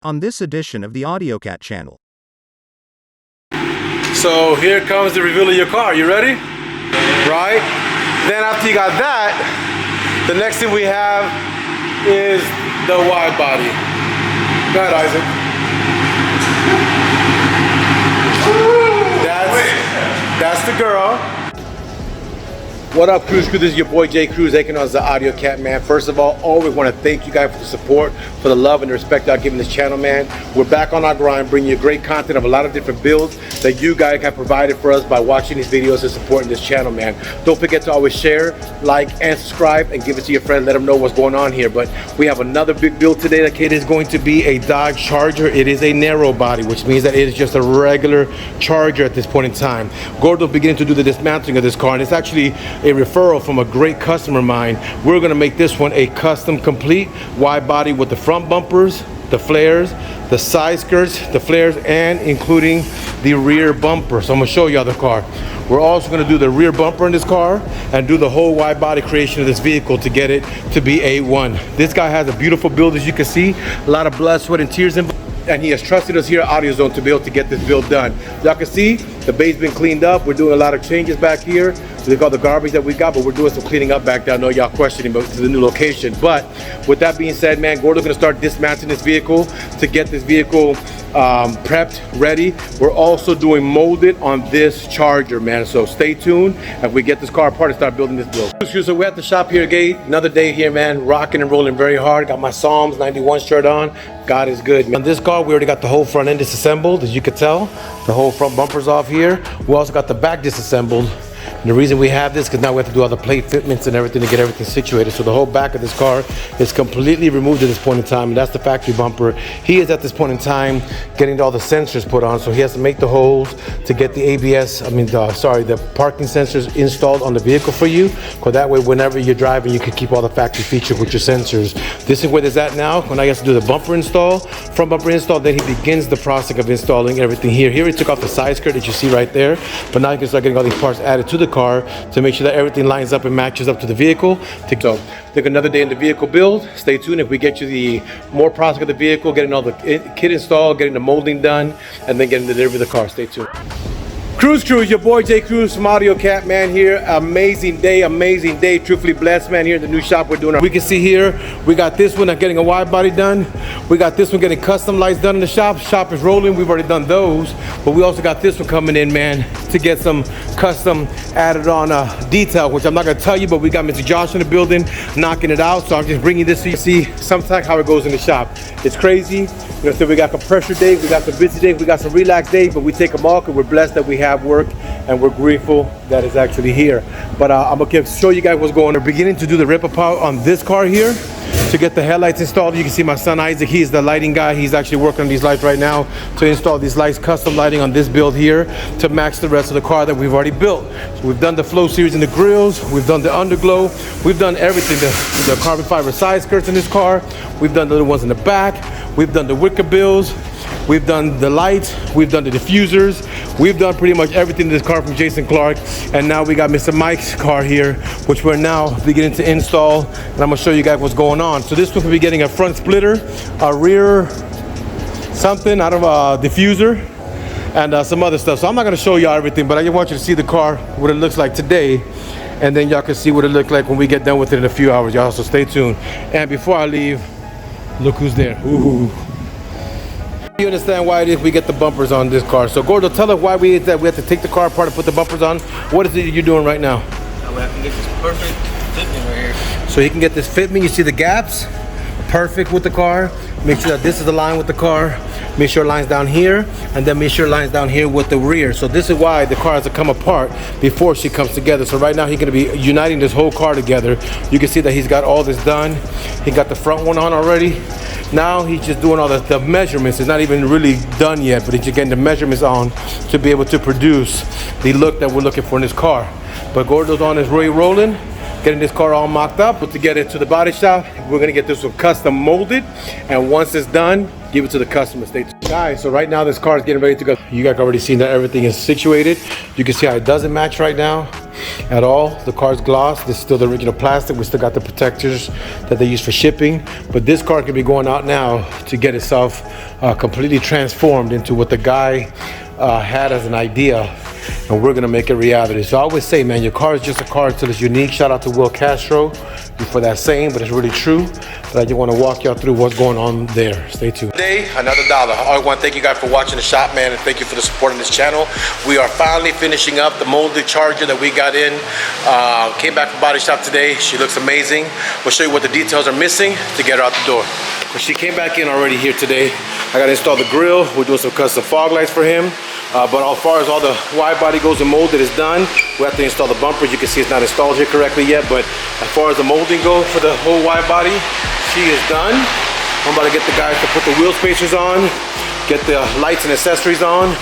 on this edition of the AUDIOCAT channel. So here comes the reveal of your car. You ready? Right? Then after you got that, the next thing we have is the wide body. Go ahead, Isaac. That's the girl. What up, Cruise Crew? This is your boy Jay Cruz, aka as the AUDIOCAT, man. First of all, always want to thank you guys for the support, for the love and the respect y'all giving this channel, man. We're back on our grind, bringing you great content of a lot of different builds that you guys have provided for us by watching these videos and supporting this channel, man. Don't forget to always share, like, and subscribe, and give it to your friends. Let them know what's going on here. But we have another big build today. That kid is going to be a Dodge Charger. It is a narrow body, which means that it is just a regular Charger at this point in time. Gordo's beginning to do the dismantling of this car, and it's actually a referral from a great customer of mine. We're gonna make this one a custom complete wide body with the front bumpers, the flares, the side skirts, the flares, and including the rear bumper. So I'm gonna show y'all the car. We're also gonna do the rear bumper in this car and do the whole wide body creation of this vehicle to get it to be A1. This guy has a beautiful build, as you can see, a lot of blood, sweat, and tears involved. And he has trusted us here at AUDIOZONE to be able to get this build done. Y'all can see the bay's been cleaned up. We're doing a lot of changes back here. So they got the garbage that we got, but we're doing some cleaning up back there. I know y'all questioning, but to the new location. But with that being said, man, Gordo's gonna start dismantling this vehicle to get this vehicle prepped, ready. We're also doing molded on this Charger, man. So stay tuned as we get this car apart and start building this build. So we're at the shop here, Gate. Another day here, man. Rocking and rolling very hard. Got my Psalms 91 shirt on. God is good, man. On this car, we already got the whole front end disassembled, as you can tell. The whole front bumper's off here. We also got the back disassembled. And the reason we have this, because now we have to do all the plate fitments and everything to get everything situated. So the whole back of this car is completely removed at this point in time, and that's the factory bumper. He is at this point in time getting all the sensors put on, so he has to make the holes to get the ABS, the parking sensors installed on the vehicle for you, because that way whenever you're driving you can keep all the factory features with your sensors. This is where it's at now. When I have to do the bumper install, front bumper install, then he begins the process of installing everything here. Here he took off the side skirt that you see right there, but now you can start getting all these parts added to the car to make sure that everything lines up and matches up to the vehicle. So take another day in the vehicle build. Stay tuned if we get you the more process of the vehicle, getting all the kit installed, getting the molding done, and then getting the delivery of the car. Stay tuned. Cruise Crew, your boy Jay Cruz from AUDIOCAT, man. Here, amazing day, truthfully blessed, man. Here in the new shop we're doing. We can see here, we got this one getting a wide body done. We got this one getting custom lights done in the shop. Shop is rolling, we've already done those. But we also got this one coming in, man, to get some custom added on detail, which I'm not gonna tell you, but we got Mr. Josh in the building knocking it out. So I'm just bringing this so you see sometimes how it goes in the shop. It's crazy. You know, so we got some pressure days, we got some busy days, we got some relaxed days, but we take them all because we're blessed that we have work and we're grateful that it's actually here. But I'm gonna show you guys what's going on. We're beginning to do the rip apart on this car here to get the headlights installed. You can see my son Isaac, he's the lighting guy. He's actually working on these lights right now to install these lights, custom lighting on this build here to match the rest of the car that we've already built. So we've done the flow series in the grills, we've done the underglow, we've done everything, the carbon fiber side skirts in this car, we've done the little ones in the back, we've done the wicker bills, we've done the lights, we've done the diffusers, we've done pretty much everything in this car from Jason Clark. And now we got Mr. Mike's car here, which we're now beginning to install, and I'm gonna show you guys what's going on. So this one will be getting a front splitter, a rear something out of a diffuser, and some other stuff. So I'm not gonna show y'all everything, but I just want you to see the car, what it looks like today, and then y'all can see what it looks like when we get done with it in a few hours, y'all. So stay tuned. And before I leave, look who's there. Ooh. You understand why it is we get the bumpers on this car. So Gordo, tell us why we have to take the car apart and put the bumpers on. What is it you're doing right now? I can get this perfect fitment right here. So you can get this fitment, you see the gaps, perfect with the car. Make sure that this is aligned with the car. Make sure it lines down here, and then make sure it lines down here with the rear. So this is why the car has to come apart before she comes together. So right now he's gonna be uniting this whole car together. You can see that he's got all this done. He got the front one on already. Now he's just doing all the measurements. It's not even really done yet, but he's just getting the measurements on to be able to produce the look that we're looking for in this car. But Gordo's on his way rolling, getting this car all mocked up. But to get it to the body shop, we're gonna get this one custom molded, and once it's done, give it to the customer. Stay tuned. Guys, so right now this car is getting ready to go. You guys already seen that everything is situated. You can see how it doesn't match right now. at all. The car's gloss. This is still the original plastic. We still got the protectors that they use for shipping. But this car can be going out now to get itself completely transformed into what the guy had as an idea, and we're gonna make it reality. So I always say, man, your car is just a car until it's unique. Shout out to Will Castro for that saying, but it's really true. But I just want to walk y'all through what's going on there. Stay tuned. Today, another $1. I want to thank you guys for watching the shop, man, and thank you for the support on this channel. We are finally finishing up the molded Charger that we got in. Came back from Body Shop today. She looks amazing. We'll show you what the details are missing to get her out the door. But she came back in already here today. I got to install the grill. We're doing some custom fog lights for him. But as far as all the wide body goes and molded is done, we have to install the bumpers. You can see it's not installed here correctly yet, but as far as the molding goes for the whole wide body, she is done. I'm about to get the guys to put the wheel spacers on, get the lights and accessories on,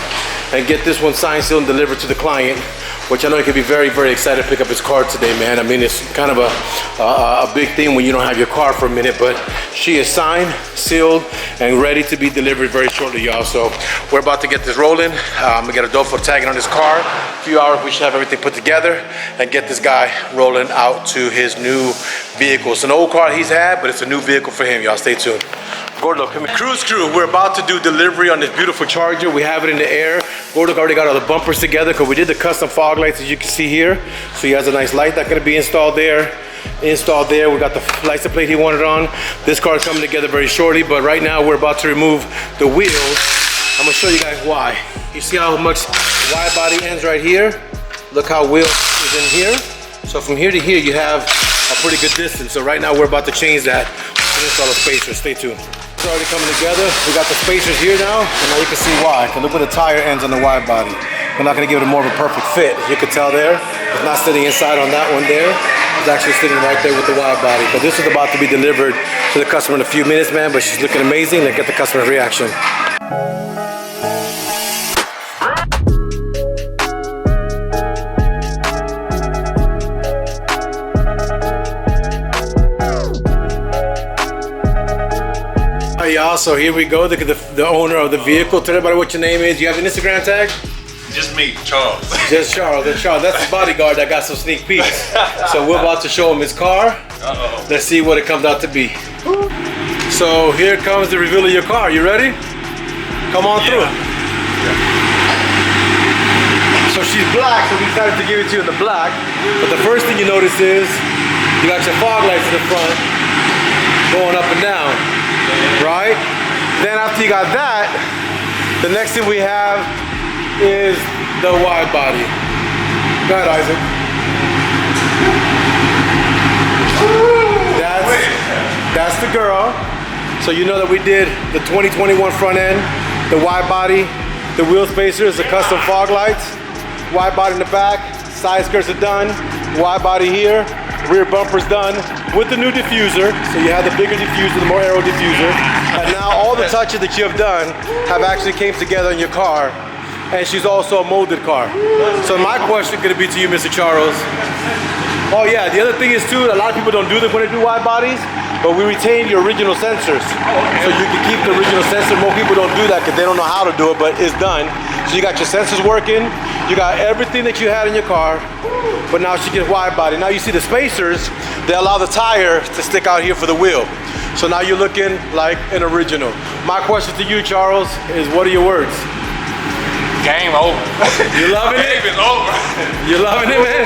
and get this one signed, sealed, and delivered to the client, which I know he could be very, very excited to pick up his car today, man. I mean, it's kind of a big thing when you don't have your car for a minute, but she is signed, sealed, and ready to be delivered very shortly, y'all. So we're about to get this rolling. We got a Adolfo tagging on his car. A few hours, we should have everything put together and get this guy rolling out to his new vehicle. It's an old car he's had, but it's a new vehicle for him, y'all. Stay tuned. Gordo, come here. Cruise crew, we're about to do delivery on this beautiful Charger. We have it in the air. Gordo already got all the bumpers together because we did the custom fog lights, as you can see here. So he has a nice light that's gonna be installed there. We got the license plate he wanted on. This car is coming together very shortly, but right now we're about to remove the wheels. I'm gonna show you guys why. You see how much wide body ends right here? Look how wheel is in here. So from here to here, you have a pretty good distance. So right now we're about to change that. Install the spacers. Stay tuned. It's already coming together. We got the spacers here now, and now you can see why. Look where the tire ends on the wide body. We're not gonna give it more of a perfect fit. You can tell there, it's not sitting inside on that one there. It's actually sitting right there with the wide body. But this is about to be delivered to the customer in a few minutes, man, but she's looking amazing. Let's get the customer's reaction. Y'all, so here we go. The owner of the vehicle. Tell everybody what your name is. You have an Instagram tag? Just me, Charles. Just Charles. That's Charles. That's the bodyguard that got some sneak peeks. So we're about to show him his car. Uh-oh. Let's see what it comes out to be. So here comes the reveal of your car. You ready? Come on through. So she's black, so we decided to give it to you in the black. But the first thing you notice is you got your fog lights in the front going up and down. Right? Then after you got that, the next thing we have is the wide body. Go ahead, Isaac. That's the girl. So you know that we did the 2021 front end, the wide body, the wheel spacers, the custom fog lights, wide body in the back, side skirts are done, wide body here, rear bumper's done with the new diffuser. So you have the bigger diffuser, the more aero diffuser. And now all the touches that you have done have actually came together in your car. And she's also a molded car. So my question gonna be to you, Mr. Charles. Oh yeah, the other thing is too, a lot of people don't do this when they do wide bodies, but we retain the original sensors. So you can keep the original sensor. Most people don't do that because they don't know how to do it, but it's done. So you got your sensors working, you got everything that you had in your car, but now she gets wide body. Now you see the spacers, they allow the tire to stick out here for the wheel. So now you're looking like an original. My question to you, Charles, is what are your words? Game over. You loving it? Game is over. You loving it, man?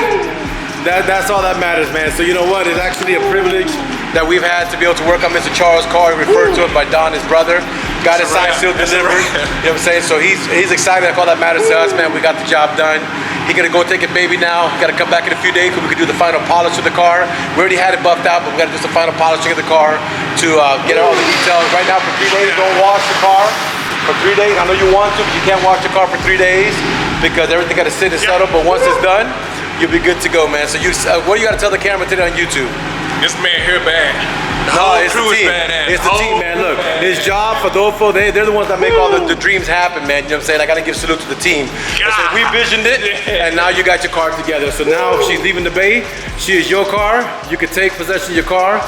That's all that matters, man. So you know what? It's actually a privilege that we've had to be able to work on Mr. Charles' car, referred to him by Don, his brother. Got his signed, sealed, delivered. You know what I'm saying? So he's excited. That's all that matters to us, man. We got the job done. He's gonna go take a baby now. Got to come back in a few days so we can do the final polish of the car. We already had it buffed out, but we got to do some final polishing of the car to get all the details. Right now, for 3 days, don't wash the car. For 3 days, I know you want to, but you can't wash the car for 3 days because everything got to sit and settle. But once it's done, you'll be good to go, man. So you, what do you got to tell the camera today on YouTube? This man here bad. No, it's the team. It's the team, man. Look, his job, Adolfo, they're the ones that make all the dreams happen, man. You know what I'm saying? I got to give salute to the team. So we visioned it, and now you got your car together. So now she's leaving the bay. She is your car. You can take possession of your car